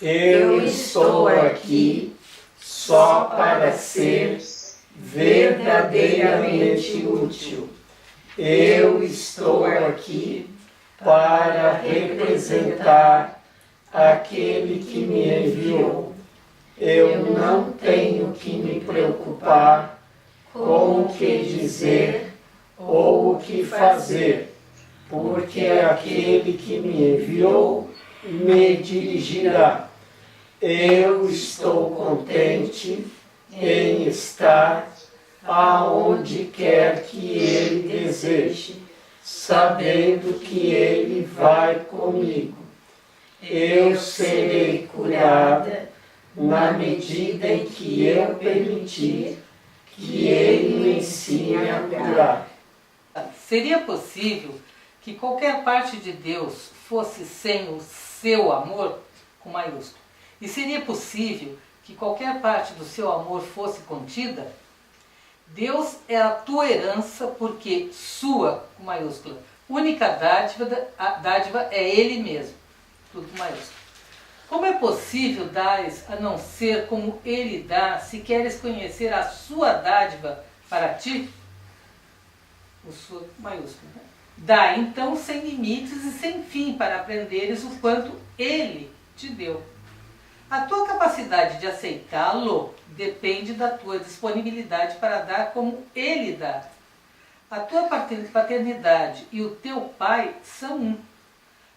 Eu estou aqui só para ser verdadeiramente útil. Eu estou aqui para representar aquele que me enviou. Eu não tenho que me preocupar com o que dizer ou o que fazer, porque aquele que me enviou me dirigirá. Eu estou contente em estar aonde quer que Ele deseje, sabendo que Ele vai comigo. Eu serei curada na medida em que eu permitir que Ele me ensine a curar. Seria possível que qualquer parte de Deus fosse sem o seu amor, com maiúsculo? E seria possível que qualquer parte do seu amor fosse contida? Deus é a tua herança porque sua, com maiúscula, única dádiva é Ele mesmo, tudo com maiúsculo. Como é possível dares a não ser como Ele dá, se queres conhecer a sua dádiva para ti? O sua, com maiúsculo, né? Dá então sem limites e sem fim para aprenderes o quanto Ele te deu. A tua capacidade de aceitá-lo depende da tua disponibilidade para dar como Ele dá. A tua paternidade e o teu Pai são um.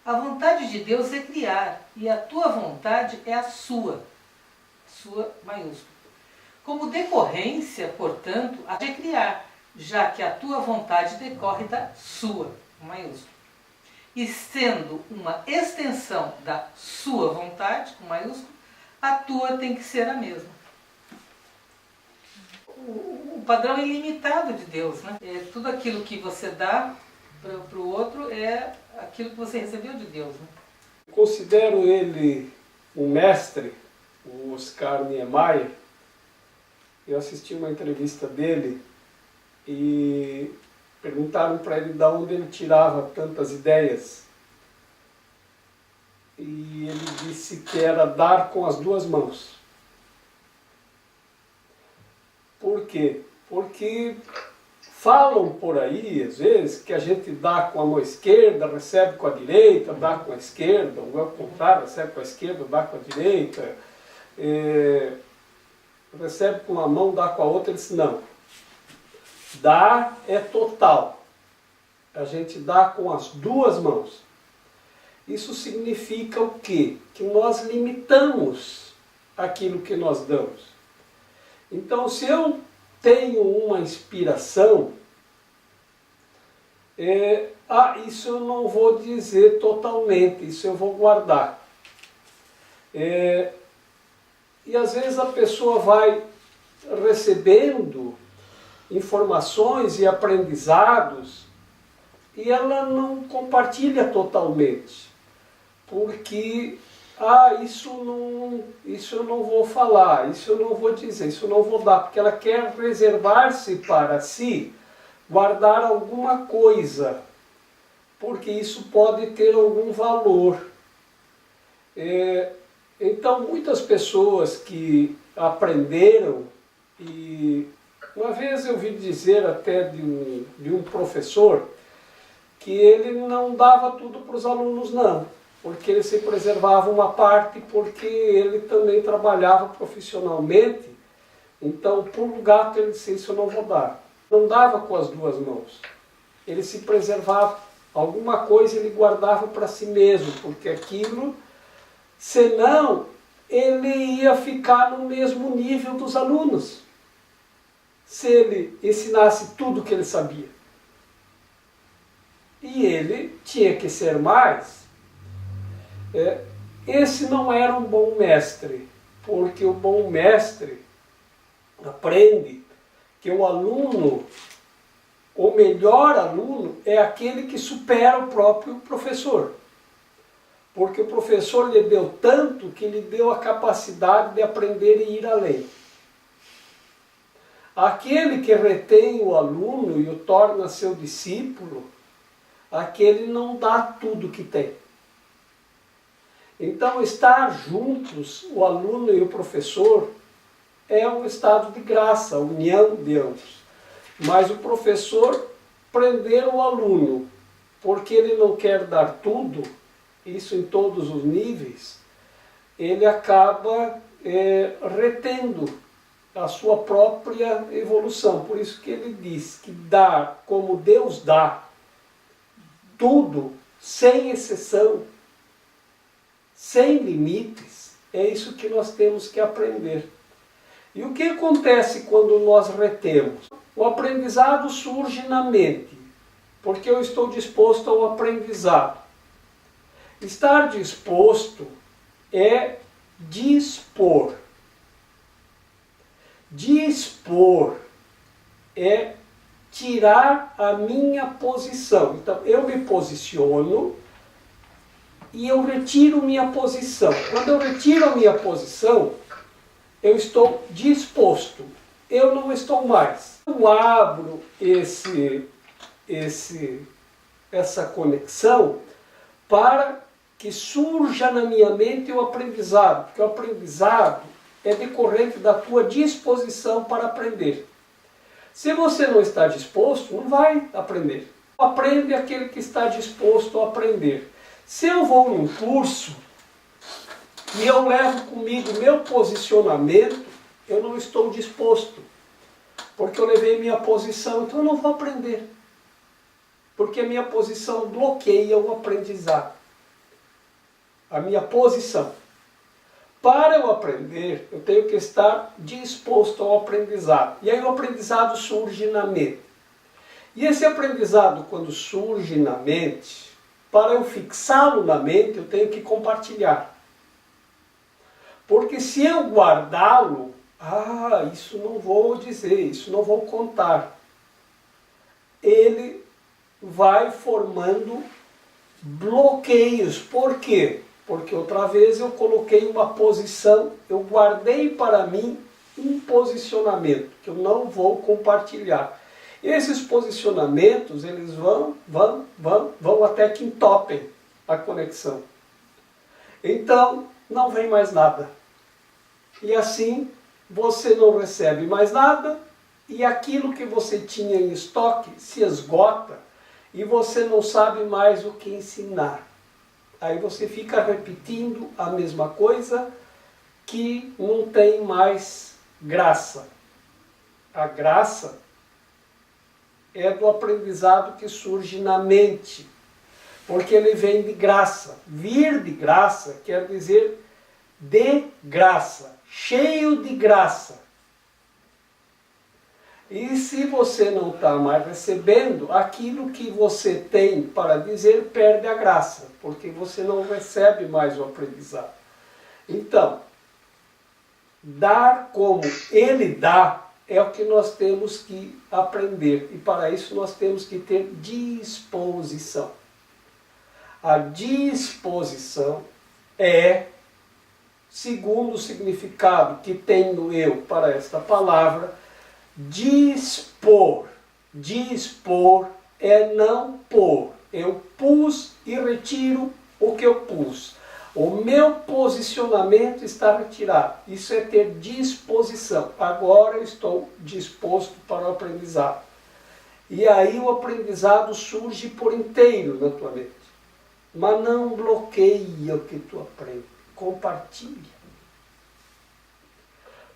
A vontade de Deus é criar e a tua vontade é a sua maiúscula. Como decorrência, portanto, há de criar, já que a tua vontade decorre da sua, maiúscula. E sendo uma extensão da sua vontade, com maiúsculo, a tua tem que ser a mesma. O padrão ilimitado de Deus, né? Tudo aquilo que você dá para o outro é aquilo que você recebeu de Deus, né? Considero ele um mestre, o Oscar Niemeyer. Eu assisti uma entrevista dele e perguntaram para ele de onde ele tirava tantas ideias. E ele disse que era dar com as duas mãos. Por quê? Porque falam por aí, às vezes, que a gente dá com a mão esquerda, recebe com a direita, dá com a esquerda, ou ao contrário, recebe com a esquerda, dá com a direita, recebe com uma mão, dá com a outra. Ele disse, não. Dar é total. A gente dá com as duas mãos. Isso significa o quê? Que nós limitamos aquilo que nós damos. Então, se eu tenho uma inspiração, isso eu não vou dizer totalmente, isso eu vou guardar. E às vezes a pessoa vai recebendo informações e aprendizados e ela não compartilha totalmente. Porque, isso eu não vou falar, isso eu não vou dizer, isso eu não vou dar, porque ela quer reservar-se para si, guardar alguma coisa, porque isso pode ter algum valor. Então, muitas pessoas que aprenderam, e uma vez eu ouvi dizer até de um professor, que ele não dava tudo para os alunos, não. Porque ele se preservava uma parte, porque ele também trabalhava profissionalmente. Então, por um gato, ele disse, isso eu não vou dar. Não dava com as duas mãos. Ele se preservava. Alguma coisa ele guardava para si mesmo, porque aquilo, senão, ele ia ficar no mesmo nível dos alunos. Se ele ensinasse tudo o que ele sabia. E ele tinha que ser mais. Esse não era um bom mestre, porque o bom mestre aprende que o aluno, o melhor aluno, é aquele que supera o próprio professor. porque o professor lhe deu tanto que lhe deu a capacidade de aprender e ir além. Aquele que retém o aluno e o torna seu discípulo, aquele não dá tudo que tem. Então, estar juntos, o aluno e o professor, é um estado de graça, a união de ambos. Mas o professor prender o aluno, porque ele não quer dar tudo, isso em todos os níveis, ele acaba retendo a sua própria evolução. Por isso que ele diz que dar como Deus dá, tudo, sem exceção, sem limites, é isso que nós temos que aprender. E o que acontece quando nós retemos? O aprendizado surge na mente, porque eu estou disposto ao aprendizado. Estar disposto é dispor. Dispor é tirar a minha posição. Então, eu me posiciono e eu retiro minha posição. Quando eu retiro a minha posição, eu estou disposto. Eu não estou mais. Eu abro essa conexão para que surja na minha mente o aprendizado. Porque o aprendizado é decorrente da tua disposição para aprender. Se você não está disposto, não vai aprender. Aprende aquele que está disposto a aprender. Se eu vou num curso e eu levo comigo meu posicionamento, eu não estou disposto, porque eu levei minha posição, então eu não vou aprender, porque a minha posição bloqueia o aprendizado. A minha posição. Para eu aprender, eu tenho que estar disposto ao aprendizado. E aí o aprendizado surge na mente. E esse aprendizado, quando surge na mente, para eu fixá-lo na mente, eu tenho que compartilhar. Porque se eu guardá-lo, isso não vou dizer, isso não vou contar. Ele vai formando bloqueios. Por quê? Porque outra vez eu coloquei uma posição, eu guardei para mim um posicionamento que eu não vou compartilhar. Esses posicionamentos, eles vão até que entopem a conexão. Então, não vem mais nada. E assim, você não recebe mais nada, e aquilo que você tinha em estoque se esgota, e você não sabe mais o que ensinar. Aí você fica repetindo a mesma coisa que não tem mais graça. A graça é do aprendizado que surge na mente, porque ele vem de graça. Vir de graça quer dizer de graça, cheio de graça. E se você não está mais recebendo, aquilo que você tem para dizer perde a graça, porque você não recebe mais o aprendizado. Então, dar como ele dá é o que nós temos que aprender. E para isso nós temos que ter disposição. A disposição é, segundo o significado que tenho eu para esta palavra, dispor. Dispor é não pôr. Eu pus e retiro o que eu pus. O meu posicionamento está retirado. Isso é ter disposição. Agora eu estou disposto para o aprendizado. E aí o aprendizado surge por inteiro na tua mente. Mas não bloqueia o que tu aprende. Compartilha.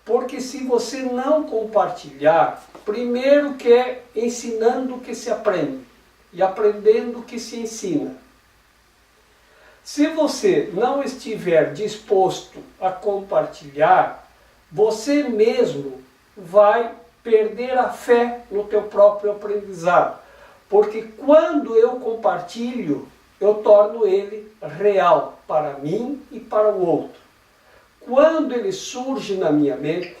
Porque se você não compartilhar, primeiro que é ensinando o que se aprende e aprendendo o que se ensina. Se você não estiver disposto a compartilhar, você mesmo vai perder a fé no teu próprio aprendizado. Porque quando eu compartilho, eu torno ele real para mim e para o outro. Quando ele surge na minha mente,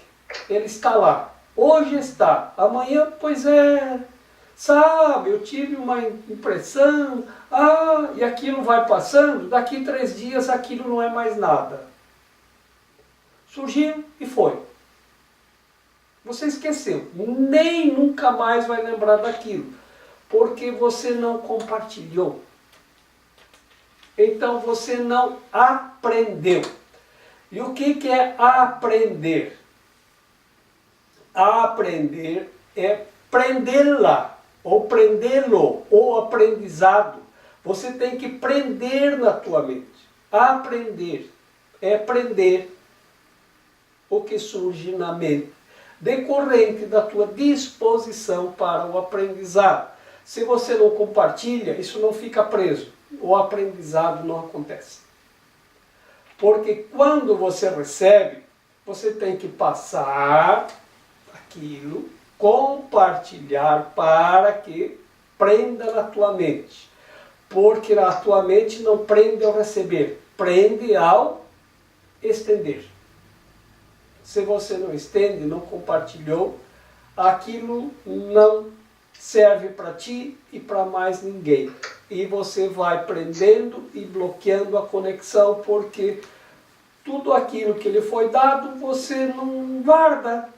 ele está lá. Hoje está, amanhã, pois é, sabe, eu tive uma impressão, e aquilo vai passando, daqui 3 dias aquilo não é mais nada. Surgiu e foi. Você esqueceu, nem nunca mais vai lembrar daquilo, porque você não compartilhou. Então você não aprendeu. E o que é aprender? Aprender é prendê-la, ou prendê-lo, ou aprendizado. Você tem que prender na tua mente. Aprender é prender o que surge na mente, decorrente da tua disposição para o aprendizado. Se você não compartilha, isso não fica preso. O aprendizado não acontece. Porque quando você recebe, você tem que passar aquilo, compartilhar para que prenda na tua mente. Porque a tua mente não prende ao receber, prende ao estender. Se você não estende, não compartilhou, aquilo não serve para ti e para mais ninguém. E você vai prendendo e bloqueando a conexão, porque tudo aquilo que lhe foi dado, você não guarda.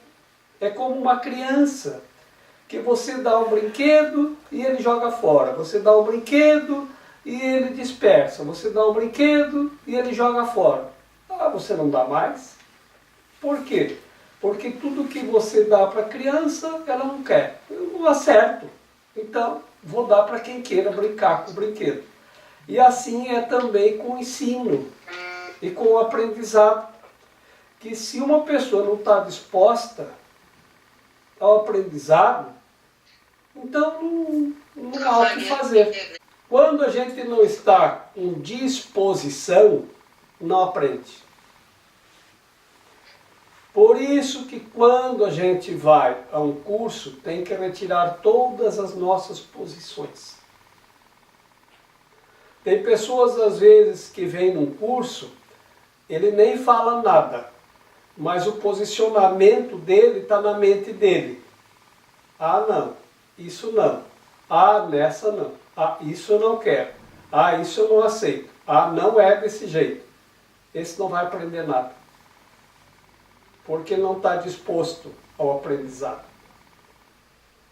É como uma criança, que você dá um brinquedo e ele joga fora. Você dá um brinquedo e ele dispersa. Você dá um brinquedo e ele joga fora. Você não dá mais. Por quê? Porque tudo que você dá para a criança, ela não quer. Eu não acerto. Então, vou dar para quem queira brincar com o brinquedo. E assim é também com o ensino e com o aprendizado. Que se uma pessoa não está disposta ao aprendizado, então não há o que fazer. Quando a gente não está com disposição, não aprende. Por isso que quando a gente vai a um curso, tem que retirar todas as nossas posições. Tem pessoas, às vezes, que vêm num curso, ele nem fala nada, mas o posicionamento dele está na mente dele. Não, isso não. Nessa não. Isso eu não quero. Isso eu não aceito. Não é desse jeito. Esse não vai aprender nada. Porque não está disposto ao aprendizado.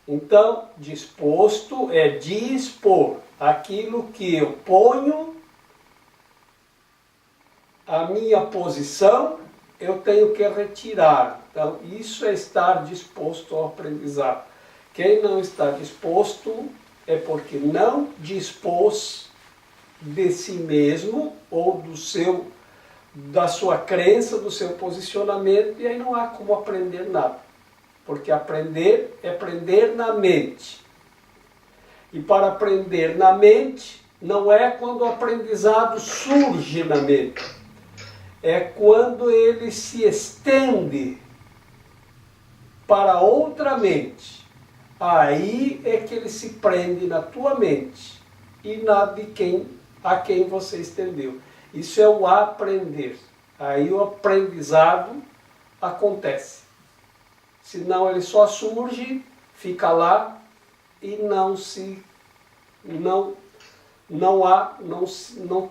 Então, disposto é dispor aquilo que eu ponho, a minha posição, eu tenho que retirar. Então, isso é estar disposto ao aprendizado. Quem não está disposto é porque não dispôs de si mesmo ou da sua crença, do seu posicionamento, e aí não há como aprender nada. Porque aprender é aprender na mente. E para aprender na mente, não é quando o aprendizado surge na mente. É quando ele se estende para outra mente. Aí é que ele se prende na tua mente e a quem você estendeu. Isso é o aprender. Aí o aprendizado acontece. Senão ele só surge, fica lá e não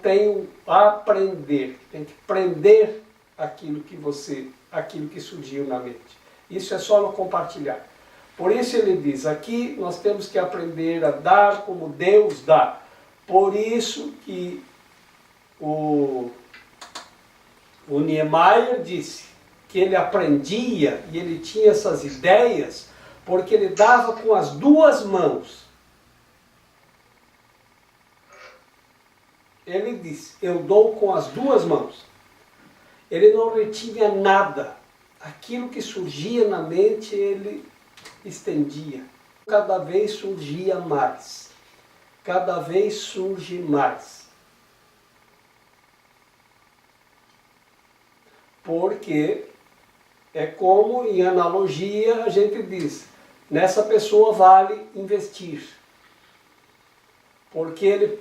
tem o aprender. Tem que prender aquilo que surgiu na mente. Isso é só no compartilhar. Por isso ele diz, aqui nós temos que aprender a dar como Deus dá. Por isso que o Niemeyer disse que ele aprendia e ele tinha essas ideias porque ele dava com as 2 mãos. Ele disse, eu dou com as 2 mãos. Ele não retinha nada. Aquilo que surgia na mente, ele estendia. Cada vez surgia mais. Cada vez surge mais. Porque é como, em analogia, a gente diz, nessa pessoa vale investir. Porque ele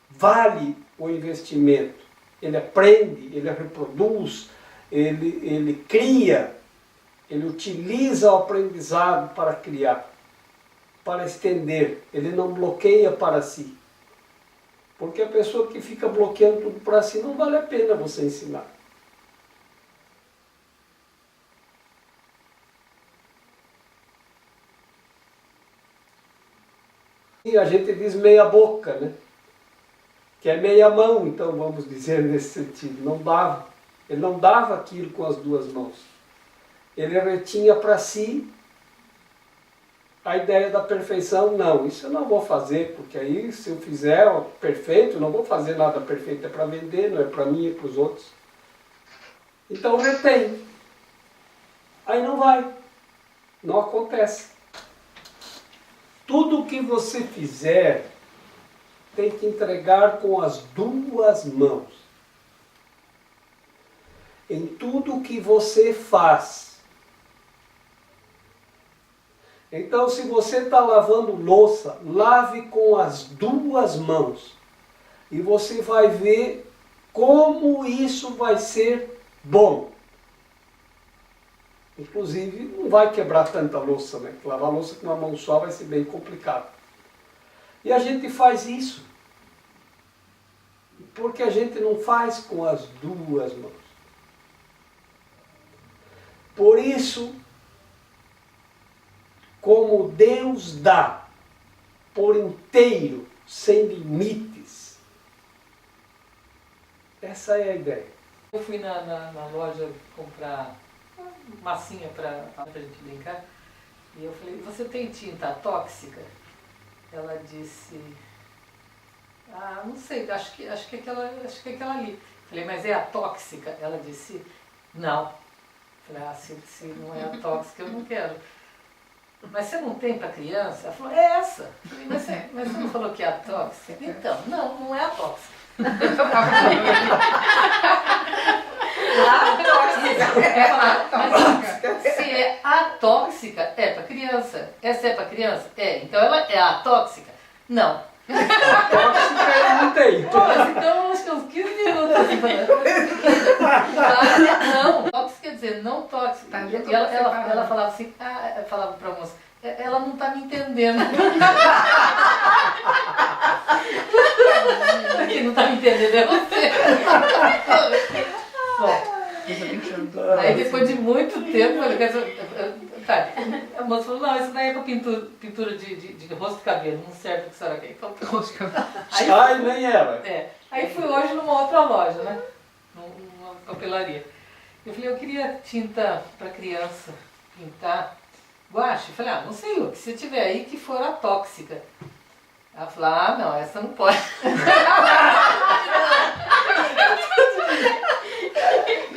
vale o investimento. Ele aprende, ele reproduz, ele cria, ele utiliza o aprendizado para criar. para estender, ele não bloqueia para si. Porque a pessoa que fica bloqueando tudo para si, não vale a pena você ensinar. E a gente diz meia boca, né? Que é meia mão, então vamos dizer nesse sentido. Não dava. Ele não dava aquilo com as duas mãos. Ele retinha para si a ideia da perfeição. Não, isso eu não vou fazer, porque aí se eu fizer perfeito, eu não vou fazer nada perfeito, é para vender, não é para mim, é para os outros. Então retém. Aí não vai. Não acontece. Tudo que você fizer tem que entregar com as duas mãos. Em tudo que você faz. Então, se você está lavando louça, lave com as duas mãos. E você vai ver como isso vai ser bom. Inclusive, não vai quebrar tanta louça, né? Lavar louça com uma mão só vai ser bem complicado. E a gente faz isso. Porque a gente não faz com as duas mãos. Por isso, como Deus dá por inteiro, sem limites, essa é a ideia. Eu fui na loja comprar massinha para a gente brincar e eu falei, você tem tinta tóxica? Ela disse, ah, não sei, acho que aquela ali. Falei, mas é a tóxica? Ela disse, não. Falei, ah, se não é a tóxica, eu não quero. Mas você não tem para criança? Ela falou, é essa. Falei, mas você não falou que é a tóxica? Então, não é a tóxica. Se é atóxica, é para criança. Essa é para criança? É. Então ela é atóxica? Não. Tóxica eu não tenho. Mas então acho que uns 15 minutos assim, não, tóxica quer dizer não tóxica. Tá, E ela falava assim, falava para a moça, ela não está me entendendo. Quem não está me entendendo é você. Bom, aí depois de muito tempo, eu falei, tá, a moça falou, não, isso daí é para pintura de rosto e cabelo, não serve para que a senhora quer. Então, Rosto de cabelo. Ai, nem ela. Aí fui hoje numa outra loja, né? Numa papelaria. Eu falei, eu queria tinta para criança pintar guache. Eu falei, não sei, o que você tiver aí que for a tóxica. Ela falou, não, essa não pode.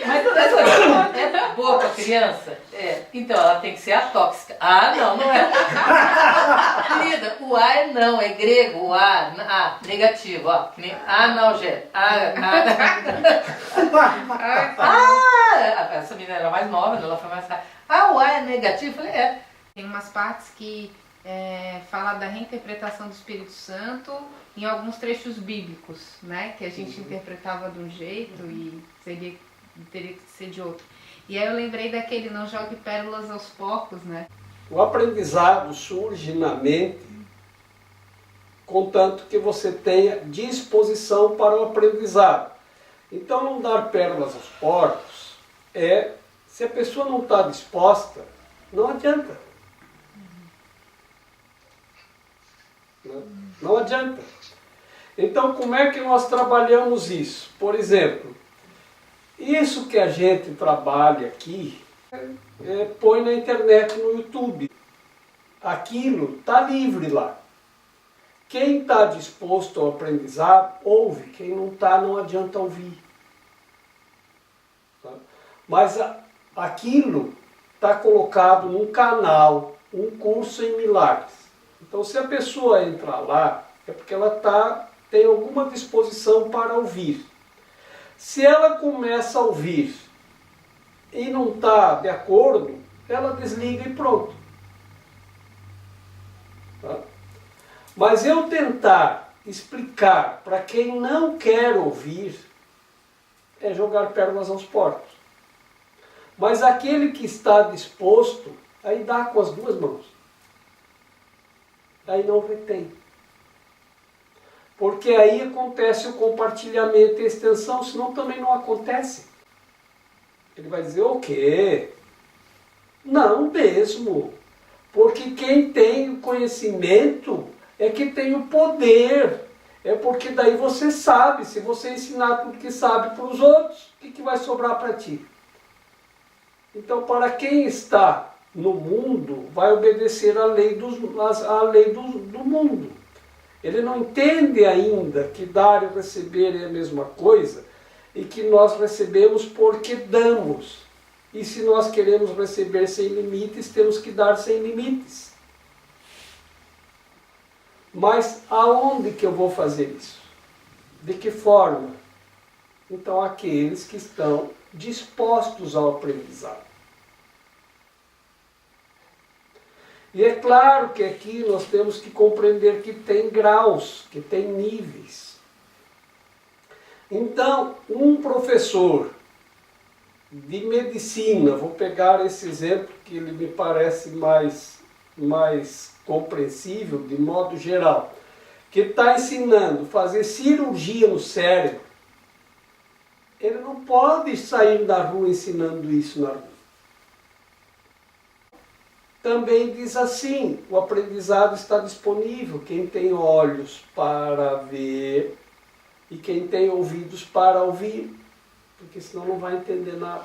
Mas é boa para criança? É. Então ela tem que ser a tóxica. Não é. Querida, o A é não, é grego, o A negativo, ó. Que nem analgésico. Essa menina era mais nova, ela foi mais rápida. O A é negativo? Eu falei, é. Tem umas partes que fala da reinterpretação do Espírito Santo em alguns trechos bíblicos, né? Que a gente interpretava de um jeito e teria que ser de outro. E aí eu lembrei daquele não jogue pérolas aos porcos, né? O aprendizado surge na mente contanto que você tenha disposição para o aprendizado. Então não dar pérolas aos porcos se a pessoa não está disposta, não adianta. Não adianta. Então como é que nós trabalhamos isso? Por exemplo, isso que a gente trabalha aqui, põe na internet, no YouTube. Aquilo está livre lá. Quem está disposto ao aprendizado, ouve. Quem não está, não adianta ouvir. Tá? Mas aquilo está colocado num canal, um curso em milagres. Então se a pessoa entrar lá, é porque ela tem alguma disposição para ouvir. Se ela começa a ouvir e não está de acordo, ela desliga e pronto. Tá? Mas eu tentar explicar para quem não quer ouvir é jogar pérolas aos porcos. Mas aquele que está disposto, aí dá com as duas mãos. aí não retém. Porque aí acontece o compartilhamento e a extensão, senão também não acontece. Ele vai dizer, o quê? Não mesmo. Porque quem tem o conhecimento é que tem o poder. É porque daí você sabe, se você ensinar tudo que sabe para os outros, o que vai sobrar para ti? Então, para quem está no mundo, vai obedecer à lei do mundo. Ele não entende ainda que dar e receber é a mesma coisa e que nós recebemos porque damos. E se nós queremos receber sem limites, temos que dar sem limites. Mas aonde que eu vou fazer isso? De que forma? Então, aqueles que estão dispostos ao aprendizado. E é claro que aqui nós temos que compreender que tem graus, que tem níveis. Então, um professor de medicina, vou pegar esse exemplo que ele me parece mais compreensível de modo geral, que está ensinando a fazer cirurgia no cérebro, ele não pode sair da rua ensinando isso na rua. Também diz assim, o aprendizado está disponível, quem tem olhos para ver e quem tem ouvidos para ouvir, porque senão não vai entender nada.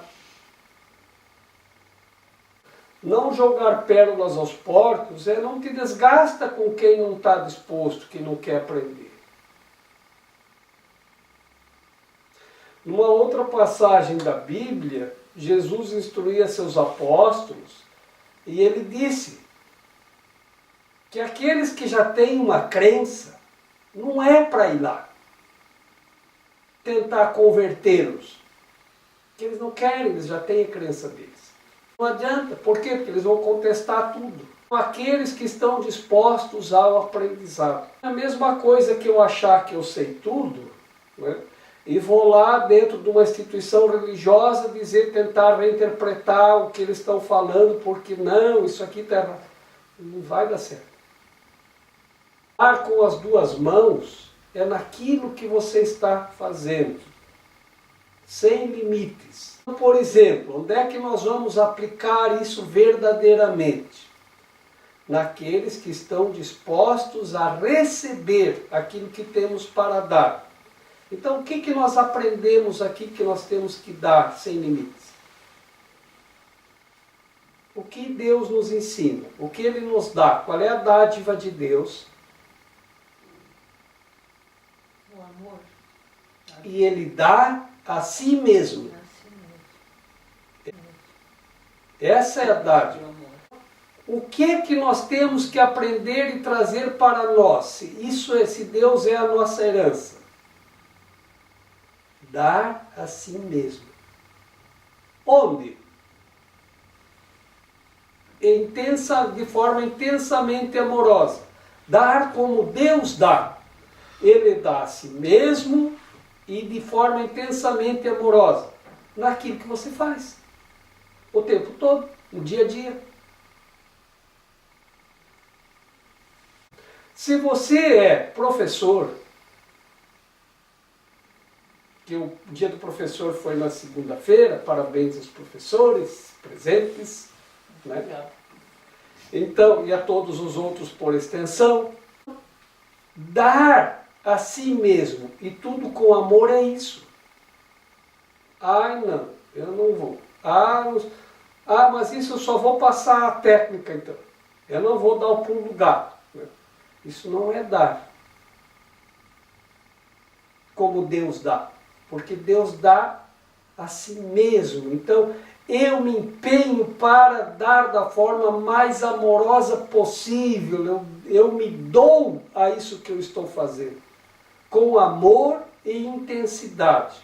Não jogar pérolas aos porcos não te desgasta com quem não está disposto, quem não quer aprender. Numa outra passagem da Bíblia, Jesus instruía seus apóstolos e ele disse que aqueles que já têm uma crença, não é para ir lá tentar convertê-los. Porque eles não querem, eles já têm a crença deles. Não adianta, por quê? Porque eles vão contestar tudo. Aqueles que estão dispostos ao aprendizado. É a mesma coisa que eu achar que eu sei tudo, né? E vou lá dentro de uma instituição religiosa tentar reinterpretar o que eles estão falando, porque não, isso aqui está errado. Não vai dar certo. Dar com as duas mãos é naquilo que você está fazendo, sem limites. Por exemplo, onde é que nós vamos aplicar isso verdadeiramente? Naqueles que estão dispostos a receber aquilo que temos para dar. Então, o que nós aprendemos aqui que nós temos que dar sem limites? O que Deus nos ensina? O que Ele nos dá? Qual é a dádiva de Deus? O amor. E Ele dá a si mesmo. Essa é a dádiva. O que nós temos que aprender e trazer para nós? Se Deus é a nossa herança. Dar a si mesmo. Onde? De forma intensamente amorosa. Dar como Deus dá. Ele dá a si mesmo e de forma intensamente amorosa. Naquilo que você faz. O tempo todo, no dia a dia. Se você é professor, que o dia do professor foi na segunda-feira, parabéns aos professores presentes, né? Então, e a todos os outros por extensão, dar a si mesmo e tudo com amor é isso. Ai não, eu não vou. Mas isso eu só vou passar a técnica então. Eu não vou dar o pulo do gato. Isso não é dar como Deus dá. Porque Deus dá a si mesmo. Então, eu me empenho para dar da forma mais amorosa possível. Eu me dou a isso que eu estou fazendo. Com amor e intensidade.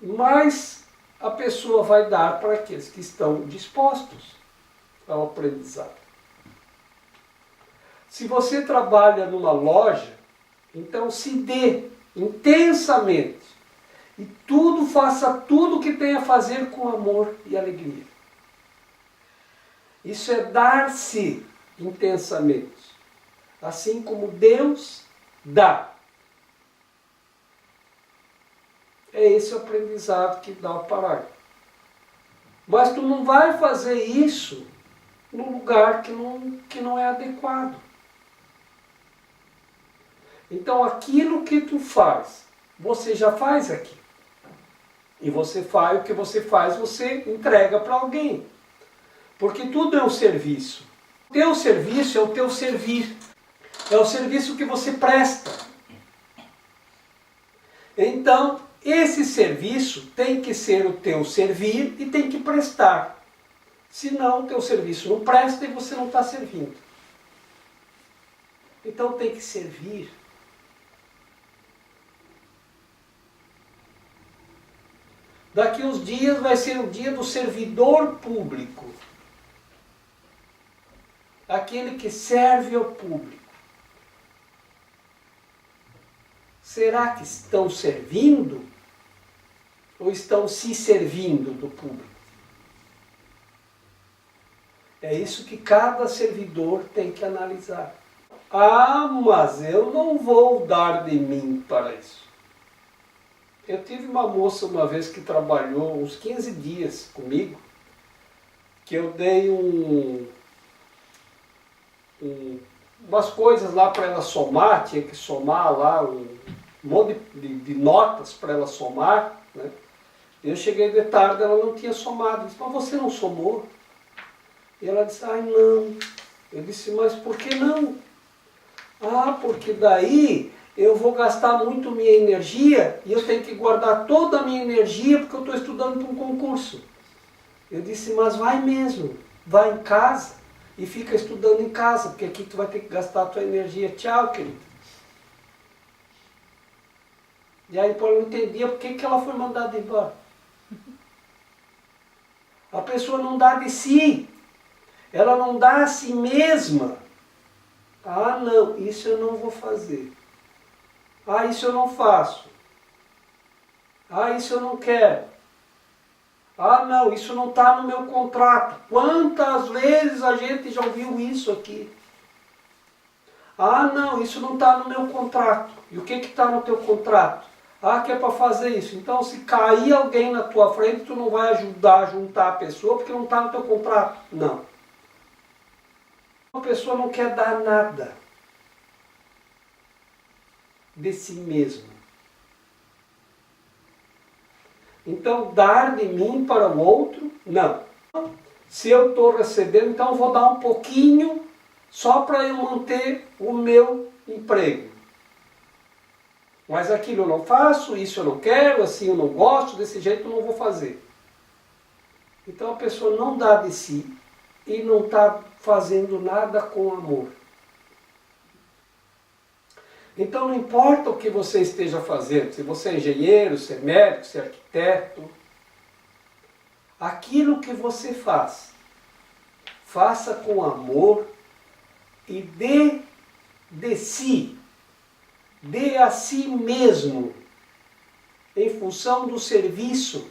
Mas a pessoa vai dar para aqueles que estão dispostos ao aprendizado. Se você trabalha numa loja, então se dê intensamente e faça tudo o que tem a fazer com amor e alegria. Isso é dar-se intensamente, assim como Deus dá. É esse o aprendizado que dá o parágrafo. Mas tu não vai fazer isso num lugar que não é adequado. Então aquilo que tu faz, você já faz aqui. E você faz o que você faz, você entrega para alguém. Porque tudo é um serviço. O teu serviço é o teu servir. É o serviço que você presta. Então, esse serviço tem que ser o teu servir e tem que prestar. Senão, o teu serviço não presta e você não está servindo. Então, tem que servir. Daqui uns dias vai ser o dia do servidor público. Aquele que serve ao público. Será que estão servindo? Ou estão se servindo do público? É isso que cada servidor tem que analisar. Ah, mas eu não vou dar de mim para isso. Eu tive uma moça uma vez que trabalhou uns 15 dias comigo, que eu dei umas coisas lá para ela somar, tinha que somar lá um monte de notas para ela somar, né? Eu cheguei de tarde, ela não tinha somado. Eu disse, mas você não somou? E ela disse, ai não. Eu disse, mas por que não? Ah, porque daí eu vou gastar muito minha energia e eu tenho que guardar toda a minha energia porque eu estou estudando para um concurso. Eu disse, mas vai mesmo, vai em casa e fica estudando em casa, porque aqui tu vai ter que gastar a tua energia. Tchau, querido. E aí Paulo não entendia por que ela foi mandada embora. A pessoa não dá de si, ela não dá a si mesma. Ah não, isso eu não vou fazer. Ah, isso eu não faço. Ah, isso eu não quero. Ah, não, isso não está no meu contrato. Quantas vezes a gente já ouviu isso aqui? Ah, não, isso não está no meu contrato. E o que está no teu contrato? Ah, que é para fazer isso. Então, se cair alguém na tua frente, tu não vai ajudar a juntar a pessoa porque não está no teu contrato. Não. A pessoa não quer dar nada de si mesma. Então, dar de mim para o outro, não. Se eu estou recebendo, então eu vou dar um pouquinho só para eu manter o meu emprego. Mas aquilo eu não faço, isso eu não quero, assim eu não gosto, desse jeito eu não vou fazer. Então a pessoa não dá de si e não está fazendo nada com amor. Então não importa o que você esteja fazendo, se você é engenheiro, se é médico, se é arquiteto, aquilo que você faz, faça com amor e dê de si, dê a si mesmo, em função do serviço,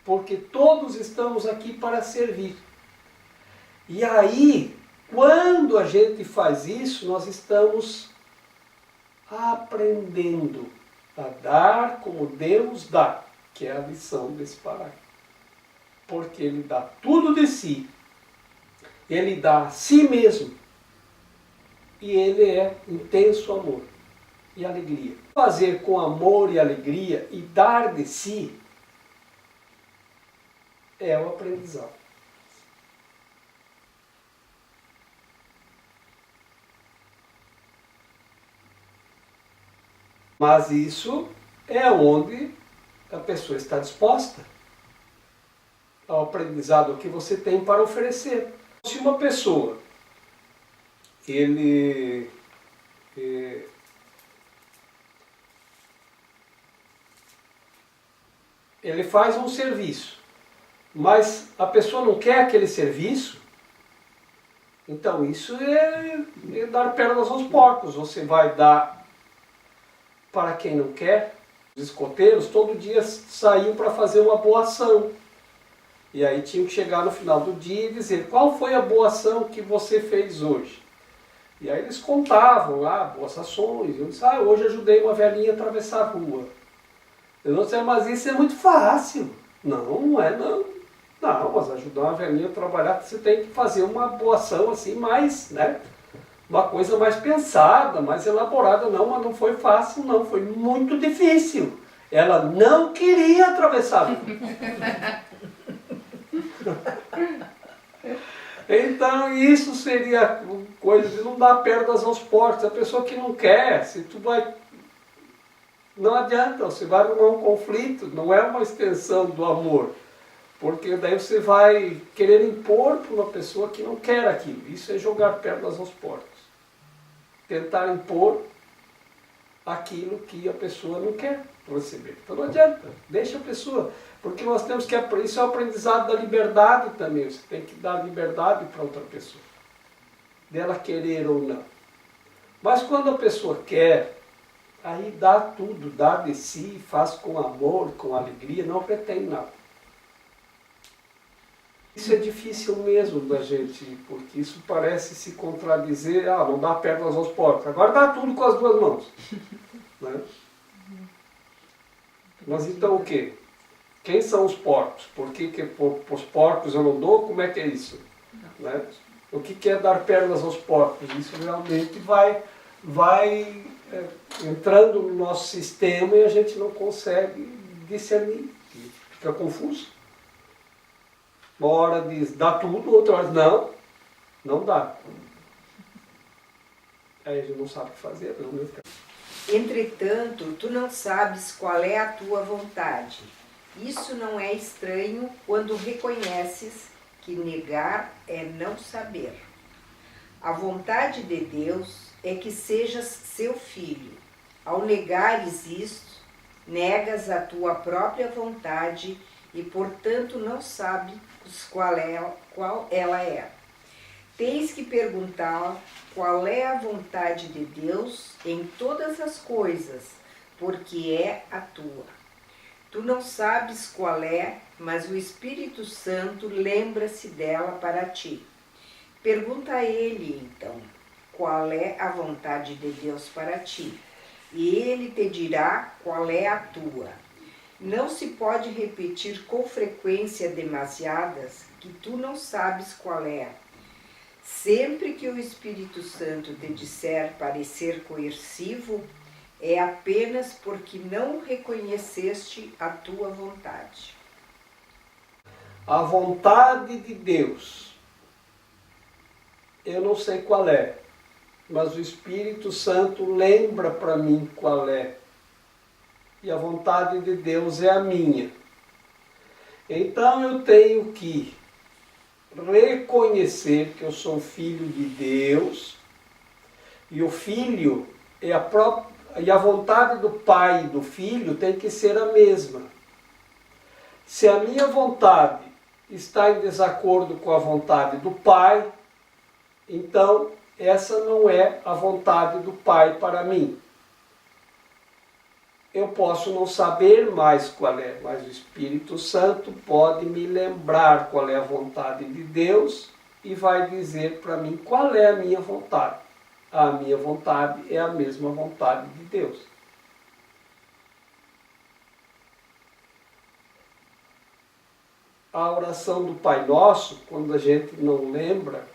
porque todos estamos aqui para servir. E aí, quando a gente faz isso, nós estamos aprendendo a dar como Deus dá, que é a lição desse parágrafo. Porque Ele dá tudo de si, Ele dá a si mesmo, e Ele é intenso amor e alegria. Fazer com amor e alegria e dar de si é o aprendizado. Mas isso é onde a pessoa está disposta ao aprendizado que você tem para oferecer. Se uma pessoa ele faz um serviço, mas a pessoa não quer aquele serviço, então isso é dar pérolas aos porcos. Você vai dar para quem não quer. Os escoteiros todo dia saíam para fazer uma boa ação. E aí tinham que chegar no final do dia e dizer qual foi a boa ação que você fez hoje. E aí eles contavam lá, boas ações. Eu disse, hoje ajudei uma velhinha a atravessar a rua. Eu não sei, mas isso é muito fácil. Não, não é não. Não, mas ajudar uma velhinha a trabalhar, você tem que fazer uma boa ação assim, mais, né? Uma coisa mais pensada, mais elaborada. Não, mas não foi fácil, não. Foi muito difícil. Ela não queria atravessar a rua. Então isso seria coisa de não dar perdas aos porcos. A pessoa que não quer, se tu vai... Não adianta, você vai arrumar um conflito, não é uma extensão do amor. Porque daí você vai querer impor para uma pessoa que não quer aquilo. Isso é jogar perdas aos porcos. Tentar impor aquilo que a pessoa não quer receber. Então não adianta, deixa a pessoa. Porque nós temos que... Isso é o aprendizado da liberdade também. Você tem que dar liberdade para outra pessoa. Dela querer ou não. Mas quando a pessoa quer, aí dá tudo, dá de si, faz com amor, com alegria, não pretende nada. Isso é difícil mesmo da gente, porque isso parece se contradizer, não dá pernas aos porcos, agora dá tudo com as duas mãos. Né? Mas então o quê? Quem são os porcos? Por que os porcos eu não dou? Como é que é isso? Né? O que é dar pernas aos porcos? Isso realmente vai entrando no nosso sistema e a gente não consegue discernir. Fica confuso. Uma hora diz, dá tudo, outra hora não, não dá. Aí a gente não sabe o que fazer, não, né? Entretanto, tu não sabes qual é a tua vontade. Isso não é estranho quando reconheces que negar é não saber. A vontade de Deus é que sejas seu filho. Ao negares isto, negas a tua própria vontade e, portanto, não sabes qual ela é. Tens que perguntar qual é a vontade de Deus em todas as coisas, porque é a tua. Tu não sabes qual é, mas o Espírito Santo lembra-se dela para ti. Pergunta a ele, então, qual é a vontade de Deus para ti, e ele te dirá qual é a tua. Não se pode repetir com frequência demasiadas que tu não sabes qual é. Sempre que o Espírito Santo te disser parecer coercivo, é apenas porque não reconheceste a tua vontade. A vontade de Deus, eu não sei qual é, mas o Espírito Santo lembra para mim qual é. E a vontade de Deus é a minha. Então eu tenho que reconhecer que eu sou filho de Deus, e o filho é e a vontade do pai e do filho tem que ser a mesma. Se a minha vontade está em desacordo com a vontade do pai, então essa não é a vontade do pai para mim. Eu posso não saber mais qual é, mas o Espírito Santo pode me lembrar qual é a vontade de Deus e vai dizer para mim qual é a minha vontade. A minha vontade é a mesma vontade de Deus. A oração do Pai Nosso, quando a gente não lembra,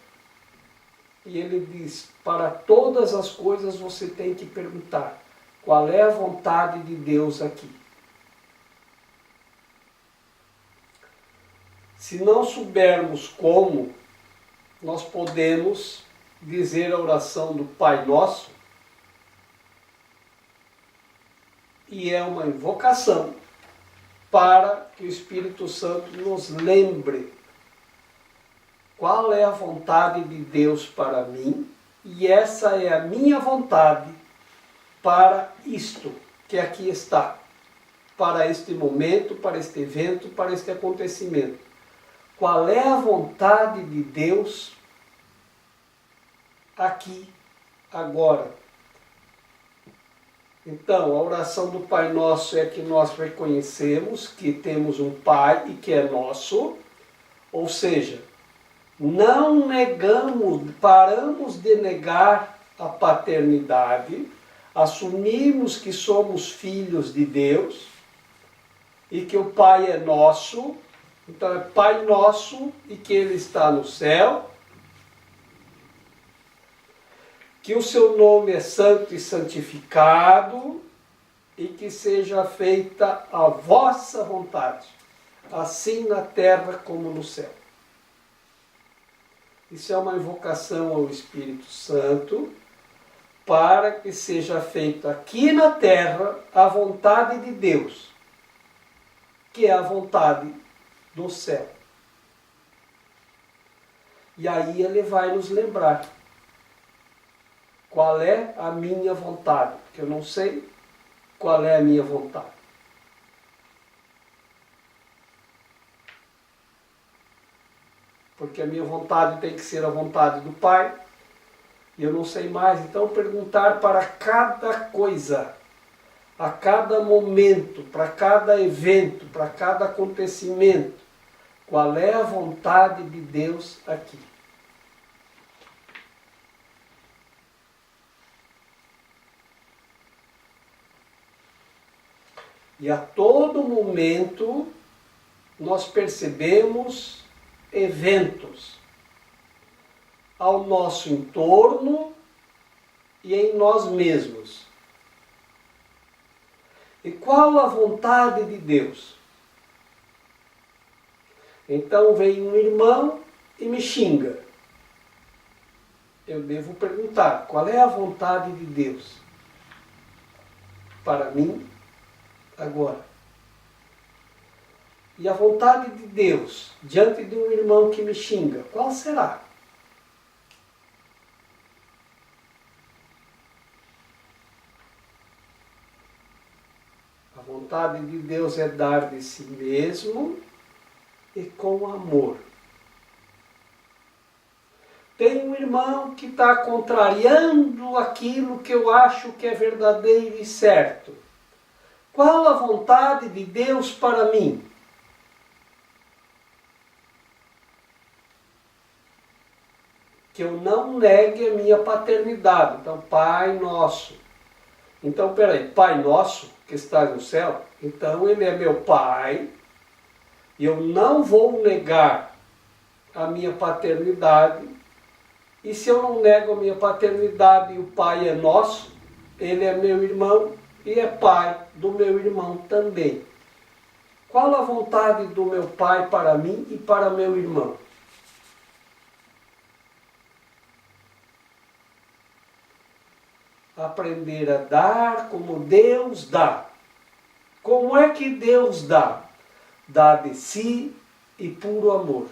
e ele diz, para todas as coisas você tem que perguntar, qual é a vontade de Deus aqui? Se não soubermos como, nós podemos dizer a oração do Pai Nosso, e é uma invocação para que o Espírito Santo nos lembre qual é a vontade de Deus para mim, e essa é a minha vontade para isto que aqui está, para este momento, para este evento, para este acontecimento. Qual é a vontade de Deus aqui, agora? Então, a oração do Pai Nosso é que nós reconhecemos que temos um Pai e que é nosso, Ou seja, não negamos, paramos de negar a paternidade, assumimos que somos filhos de Deus e que o Pai é nosso, então é Pai nosso e que Ele está no céu, que o seu nome é santo e santificado e que seja feita a vossa vontade, assim na terra como no céu. Isso é uma invocação ao Espírito Santo para que seja feita aqui na terra a vontade de Deus, que é a vontade do céu. E aí ele vai nos lembrar qual é a minha vontade, porque eu não sei qual é a minha vontade. Porque a minha vontade tem que ser a vontade do Pai, e eu não sei mais. Então perguntar para cada coisa, a cada momento, para cada evento, para cada acontecimento, qual é a vontade de Deus aqui. E a todo momento nós percebemos eventos ao nosso entorno e em nós mesmos. E qual a vontade de Deus? Então vem um irmão e me xinga. Eu devo perguntar, qual é a vontade de Deus para mim agora? E a vontade de Deus diante de um irmão que me xinga, qual será? A vontade de Deus é dar de si mesmo e com amor. Tem um irmão que está contrariando aquilo que eu acho que é verdadeiro e certo. Qual a vontade de Deus para mim? Que eu não negue a minha paternidade. Então, Pai Nosso. Então, peraí, Pai Nosso, que está no céu, então Ele é meu Pai, e eu não vou negar a minha paternidade, e se eu não nego a minha paternidade e o Pai é nosso, Ele é meu irmão e é Pai do meu irmão também. Qual a vontade do meu Pai para mim e para meu irmão? Aprender a dar como Deus dá. Como é que Deus dá? Dá de si e puro amor.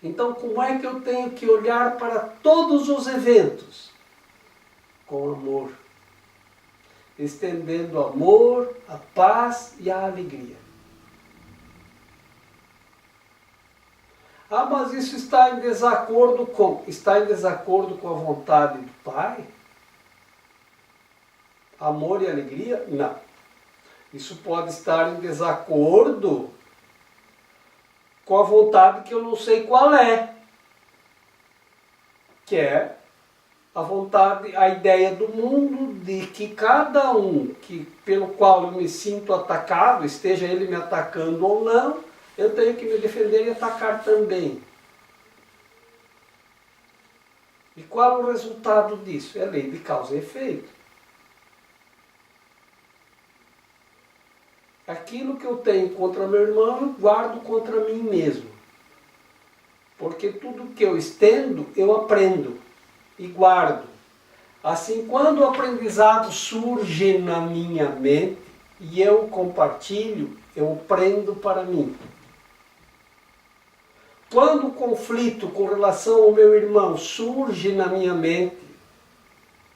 Então, como é que eu tenho que olhar para todos os eventos? Com amor. Estendendo o amor, a paz e a alegria. Ah, mas isso está em desacordo com... Está em desacordo com a vontade do Pai? Amor e alegria? Não. Isso pode estar em desacordo com a vontade que eu não sei qual é. Que é a vontade, a ideia do mundo de que cada um pelo qual eu me sinto atacado, esteja ele me atacando ou não, eu tenho que me defender e atacar também. E qual o resultado disso? É a lei de causa e efeito. Aquilo que eu tenho contra meu irmão, eu guardo contra mim mesmo. Porque tudo que eu estendo, eu aprendo e guardo. Assim, quando o aprendizado surge na minha mente e eu compartilho, eu prendo para mim. Quando o conflito com relação ao meu irmão surge na minha mente,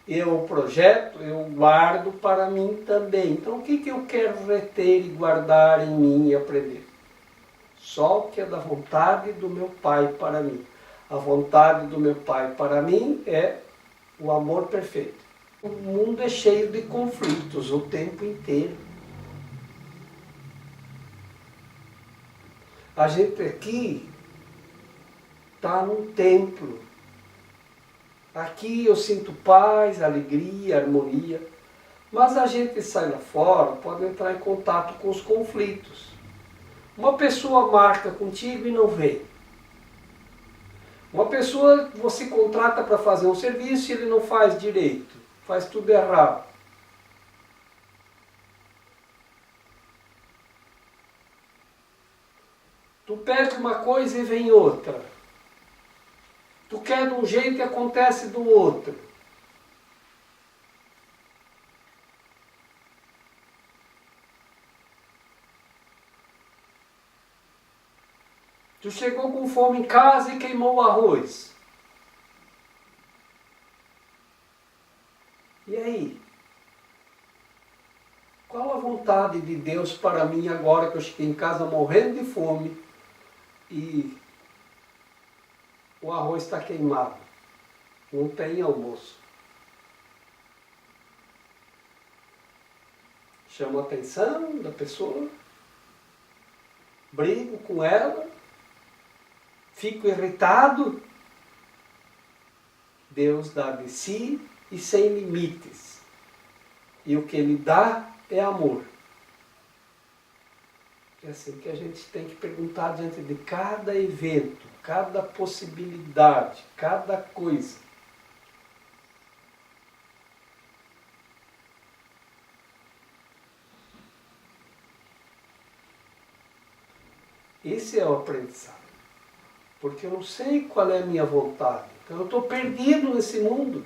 eu projeto, eu guardo para mim também. Então, o que eu quero reter e guardar em mim e aprender? Só o que é da vontade do meu Pai para mim. A vontade do meu Pai para mim é o amor perfeito. O mundo é cheio de conflitos o tempo inteiro. A gente aqui está num templo. Aqui eu sinto paz, alegria, harmonia. Mas a gente sai lá fora, pode entrar em contato com os conflitos. Uma pessoa marca contigo e não vem. Uma pessoa você contrata para fazer um serviço e ele não faz direito, faz tudo errado. Tu pede uma coisa e vem outra. Tu quer de um jeito e acontece do outro. Tu chegou com fome em casa e queimou o arroz. E aí? Qual a vontade de Deus para mim agora que eu cheguei em casa morrendo de fome e o arroz está queimado? Não tem almoço. Chamo a atenção da pessoa, brigo com ela, fico irritado. Deus dá de si e sem limites. E o que Ele dá é amor. É assim que a gente tem que perguntar diante de cada evento, cada possibilidade, cada coisa. Esse é o aprendizado. Porque eu não sei qual é a minha vontade. Então eu estou perdido nesse mundo.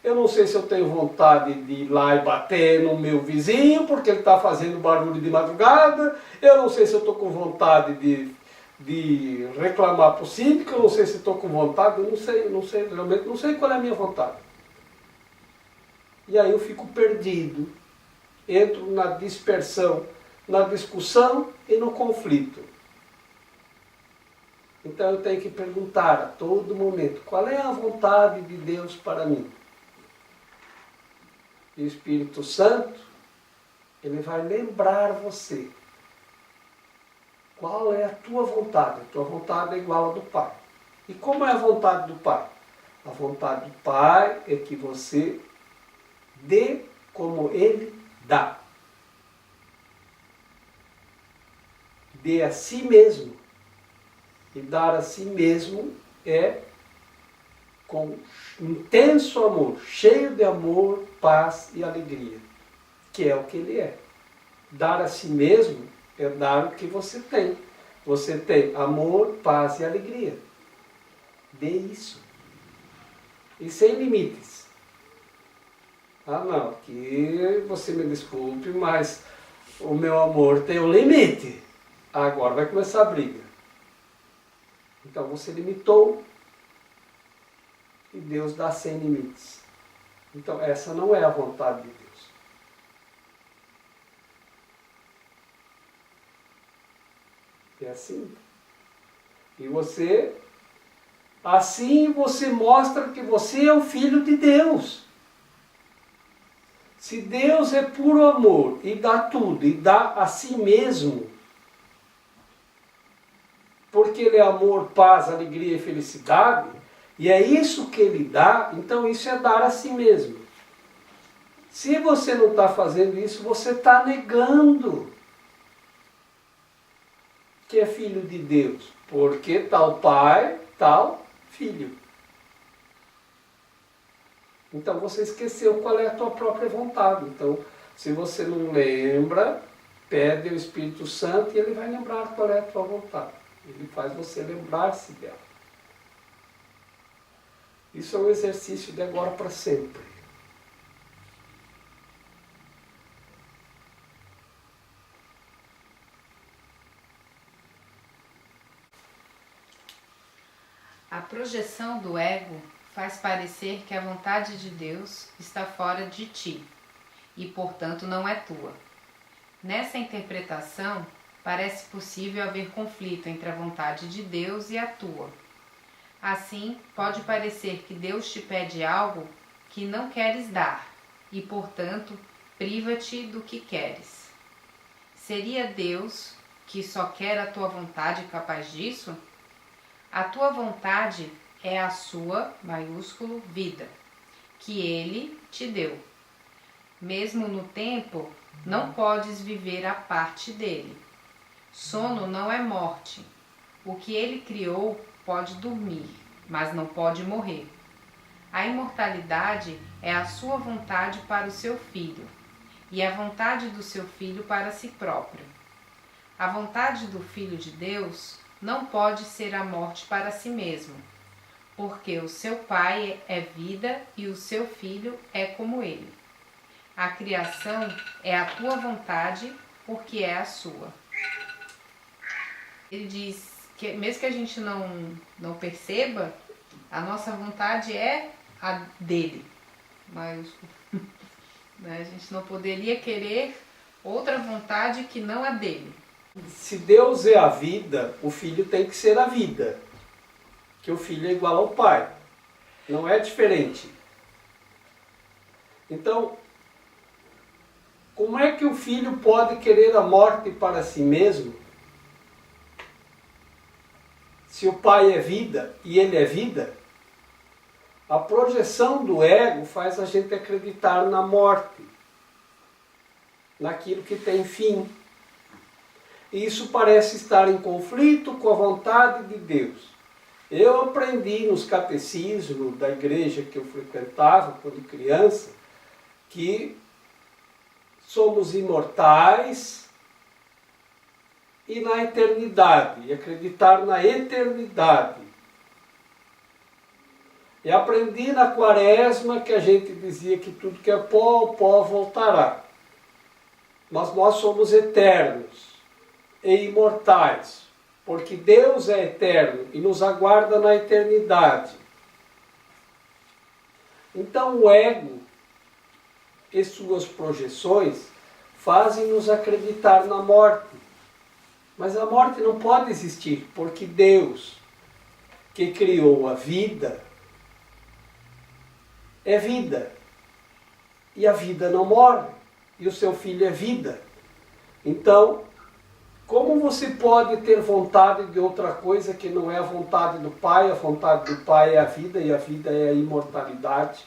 Eu não sei se eu tenho vontade de ir lá e bater no meu vizinho porque ele está fazendo barulho de madrugada. Eu não sei se eu estou com vontade de reclamar para o síndico. Eu não sei se estou com vontade. Eu não sei, realmente não sei qual é a minha vontade. E aí eu fico perdido. Entro na dispersão, na discussão e no conflito. Então eu tenho que perguntar a todo momento, qual é a vontade de Deus para mim? E o Espírito Santo, ele vai lembrar você qual é a tua vontade. A tua vontade é igual a do Pai. E como é a vontade do Pai? A vontade do Pai é que você dê como Ele dá. Dê a si mesmo. E dar a si mesmo é com intenso amor, cheio de amor, paz e alegria, que é o que Ele é. Dar a si mesmo é dar o que você tem. Você tem amor, paz e alegria. Dê isso. E sem limites. Ah não, que você me desculpe, mas o meu amor tem um limite. Agora vai começar a briga. Então você limitou e Deus dá sem limites. Então essa não é a vontade de Deus. É assim. E você, assim você mostra que você é o filho de Deus. Se Deus é puro amor e dá tudo, e dá a si mesmo, porque Ele é amor, paz, alegria e felicidade, e é isso que Ele dá, então isso é dar a si mesmo. Se você não está fazendo isso, você está negando que é filho de Deus, porque tal pai, tal filho. Então você esqueceu qual é a tua própria vontade. Então, se você não lembra, pede ao Espírito Santo e ele vai lembrar qual é a tua vontade. Ele faz você lembrar-se dela. Isso é um exercício de agora para sempre. A projeção do ego faz parecer que a vontade de Deus está fora de ti e, portanto, não é tua. Nessa interpretação, parece possível haver conflito entre a vontade de Deus e a tua. Assim, pode parecer que Deus te pede algo que não queres dar e, portanto, priva-te do que queres. Seria Deus que só quer a tua vontade capaz disso? A tua vontade é a sua, maiúsculo, vida, que ele te deu. Mesmo no tempo, não podes viver a parte dele. Sono não é morte. O que ele criou pode dormir, mas não pode morrer. A imortalidade é a sua vontade para o seu filho, e a vontade do seu filho para si próprio. A vontade do Filho de Deus não pode ser a morte para si mesmo, porque o seu Pai é vida e o seu Filho é como ele. A criação é a tua vontade, porque é a sua. Ele diz que mesmo que a gente não perceba, a nossa vontade é a dele. Mas a gente não poderia querer outra vontade que não a dele. Se Deus é a vida, o Filho tem que ser a vida. Que o Filho é igual ao Pai. Não é diferente. Então, como é que o Filho pode querer a morte para si mesmo? Se o Pai é vida e Ele é vida, a projeção do ego faz a gente acreditar na morte, naquilo que tem fim. E isso parece estar em conflito com a vontade de Deus. Eu aprendi nos catecismos da igreja que eu frequentava quando criança, que somos imortais e na eternidade, e acreditar na eternidade. E aprendi na Quaresma que a gente dizia que tudo que é pó, o pó voltará. Mas nós somos eternos e imortais, porque Deus é eterno e nos aguarda na eternidade. Então o ego e suas projeções fazem-nos acreditar na morte. Mas a morte não pode existir, porque Deus, que criou a vida, é vida. E a vida não morre. E o seu filho é vida. Então, como você pode ter vontade de outra coisa que não é a vontade do Pai? A vontade do Pai é a vida e a vida é a imortalidade.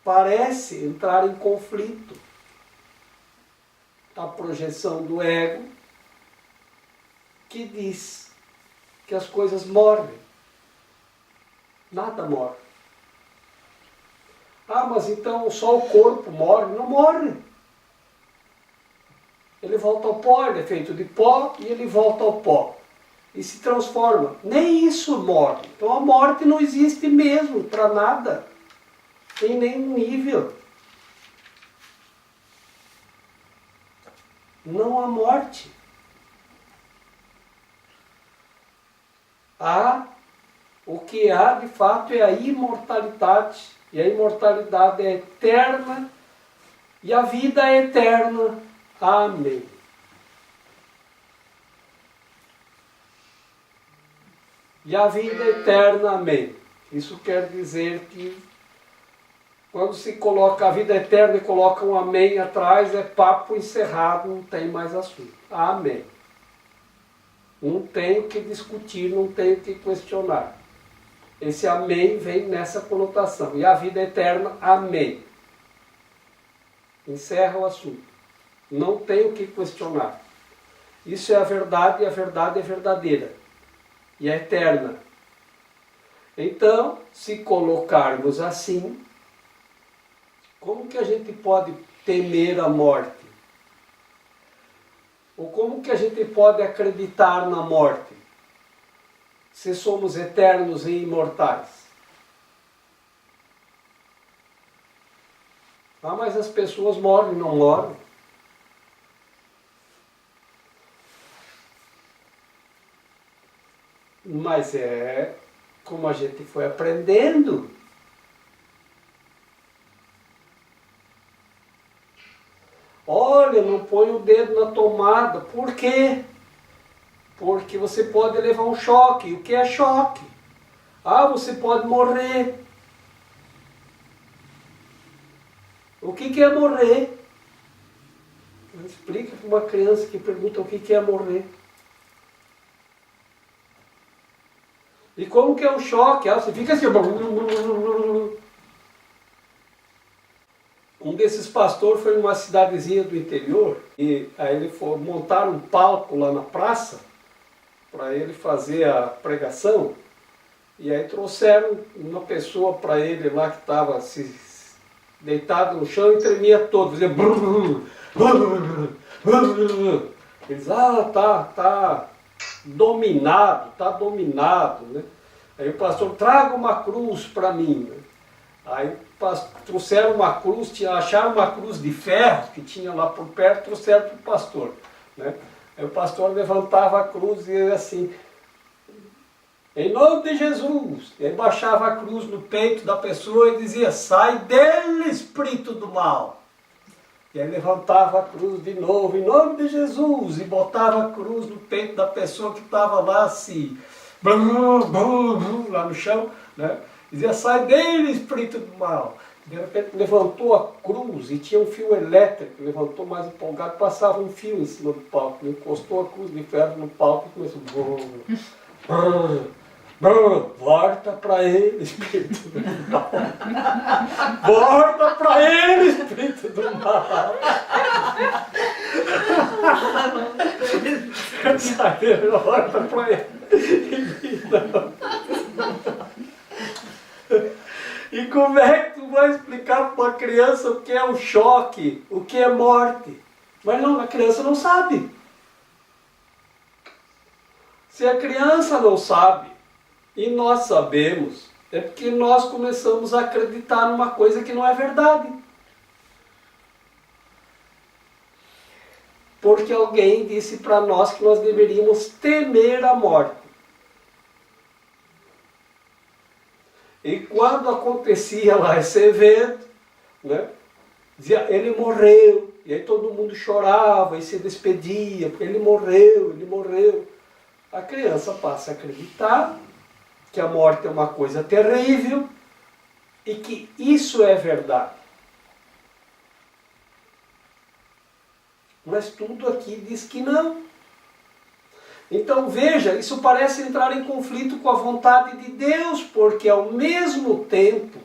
Parece entrar em conflito a projeção do ego, que diz que as coisas morrem. Nada morre. Ah, mas então só o corpo morre? Não morre. Ele volta ao pó, ele é feito de pó e ele volta ao pó. E se transforma. Nem isso morre. Então a morte não existe mesmo para nada. Em nenhum nível. Não há morte. O que há de fato é a imortalidade. E a imortalidade é eterna e a vida é eterna. Amém. E a vida eterna, amém. Isso quer dizer que quando se coloca a vida eterna e coloca um amém atrás, é papo encerrado, não tem mais assunto. Amém. Não tem o que discutir, não tem o que questionar. Esse amém vem nessa conotação. E a vida eterna, amém. Encerra o assunto. Não tem o que questionar. Isso é a verdade e a verdade é verdadeira. E é eterna. Então, se colocarmos assim, como que a gente pode temer a morte? Ou como que a gente pode acreditar na morte? Se somos eternos e imortais. Ah, mas as pessoas morrem, não morrem. Mas é como a gente foi aprendendo. Olha, não põe o dedo na tomada. Por quê? Porque você pode levar um choque. O que é choque? Ah, você pode morrer. O que é morrer? explica para uma criança que pergunta o que é morrer? E como que é um choque? Você fica assim... Um desses pastores foi numa cidadezinha do interior e aí ele foi montar um palco lá na praça para ele fazer a pregação. E aí trouxeram uma pessoa para ele lá que estava deitado no chão e tremia todo, fazia eles, tá dominado, né? Aí o pastor, traga uma cruz para mim, né? Aí trouxeram uma cruz, acharam uma cruz de ferro que tinha lá por perto, trouxeram para o pastor, né? Aí o pastor levantava a cruz e dizia assim, em nome de Jesus. E aí baixava a cruz no peito da pessoa e dizia, sai dele, espírito do mal. E aí levantava a cruz de novo, em nome de Jesus, e botava a cruz no peito da pessoa que estava lá assim, lá no chão, né? Dizia, sai dele, espírito do mal. De repente levantou a cruz e tinha um fio elétrico, levantou mais empolgado, passava um fio em cima do palco, encostou a cruz de ferro no palco e começou... Volta para ele, espírito do mal. Volta para ele, espírito do mal. Volta para ele. E como é que tu vai explicar para uma criança o que é um choque, o que é morte? Mas não, a criança não sabe. Se a criança não sabe, e nós sabemos, é porque nós começamos a acreditar numa coisa que não é verdade. Porque alguém disse para nós que nós deveríamos temer a morte. E quando acontecia lá esse evento, né, dizia, ele morreu. E aí todo mundo chorava e se despedia, porque ele morreu, ele morreu. A criança passa a acreditar que a morte é uma coisa terrível e que isso é verdade. Mas tudo aqui diz que não. Então veja, isso parece entrar em conflito com a vontade de Deus, porque ao mesmo tempo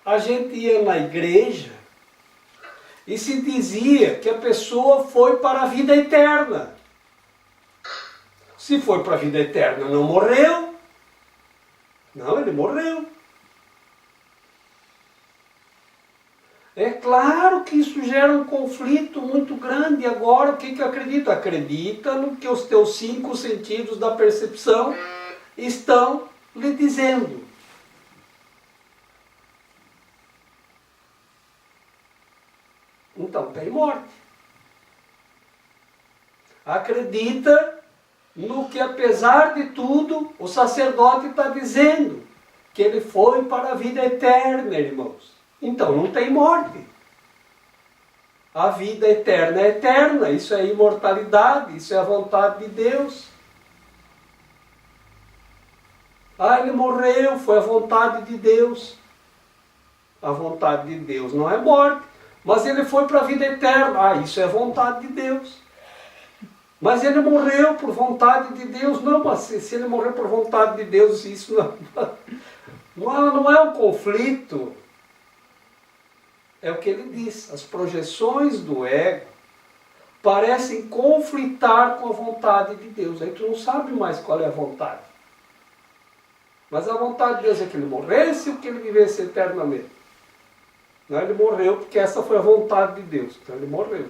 a gente ia na igreja e se dizia que a pessoa foi para a vida eterna. Se foi para a vida eterna, não morreu. Não, ele morreu. É claro que isso gera um conflito muito grande. Agora, o que eu acredito? Acredita no que os teus 5 sentidos da percepção estão lhe dizendo. Então, tem morte. Acredita no que, apesar de tudo, o sacerdote está dizendo, que ele foi para a vida eterna, irmãos. Então não tem morte. A vida eterna é eterna, isso é imortalidade, isso é a vontade de Deus. Ah, ele morreu, foi a vontade de Deus. A vontade de Deus não é morte, mas ele foi para a vida eterna. Ah, isso é vontade de Deus. Mas ele morreu por vontade de Deus. Não, mas se ele morreu por vontade de Deus, isso não é um conflito. É o que ele diz. As projeções do ego parecem conflitar com a vontade de Deus. Aí tu não sabe mais qual é a vontade. Mas a vontade de Deus é que ele morresse ou que ele vivesse eternamente. Não, ele morreu porque essa foi a vontade de Deus. Então ele morreu.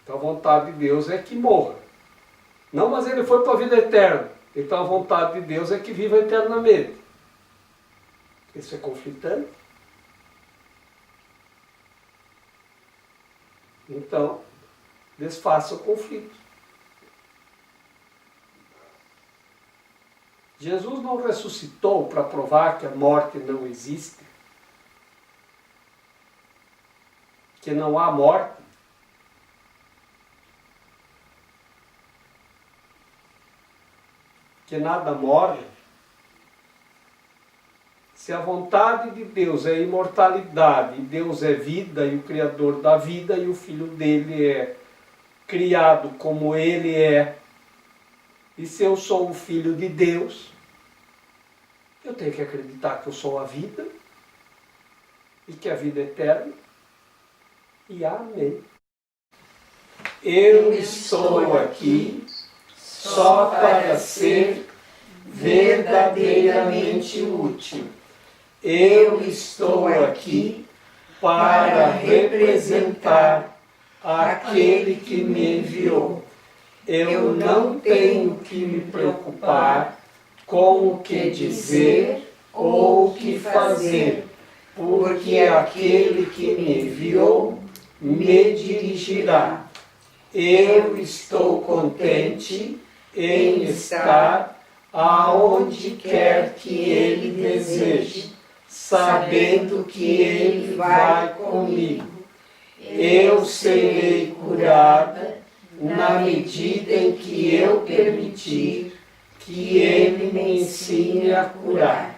Então a vontade de Deus é que morra. Não, mas ele foi para a vida eterna. Então a vontade de Deus é que viva eternamente. Isso é conflitante. Então, desfaça o conflito. Jesus não ressuscitou para provar que a morte não existe, que não há morte. Que nada morre. Se a vontade de Deus é imortalidade, e Deus é vida e o Criador da vida, e o Filho dele é criado como ele é, e se eu sou o Filho de Deus, eu tenho que acreditar que eu sou a vida, e que a vida é eterna, e amém. Eu estou aqui só para ser verdadeiramente útil. Eu estou aqui para representar aquele que me enviou. Eu não tenho que me preocupar com o que dizer ou o que fazer, porque aquele que me enviou me dirigirá. Eu estou contente em estar aonde quer que ele deseje, sabendo que ele vai comigo. Eu serei curada na medida em que eu permitir que ele me ensine a curar.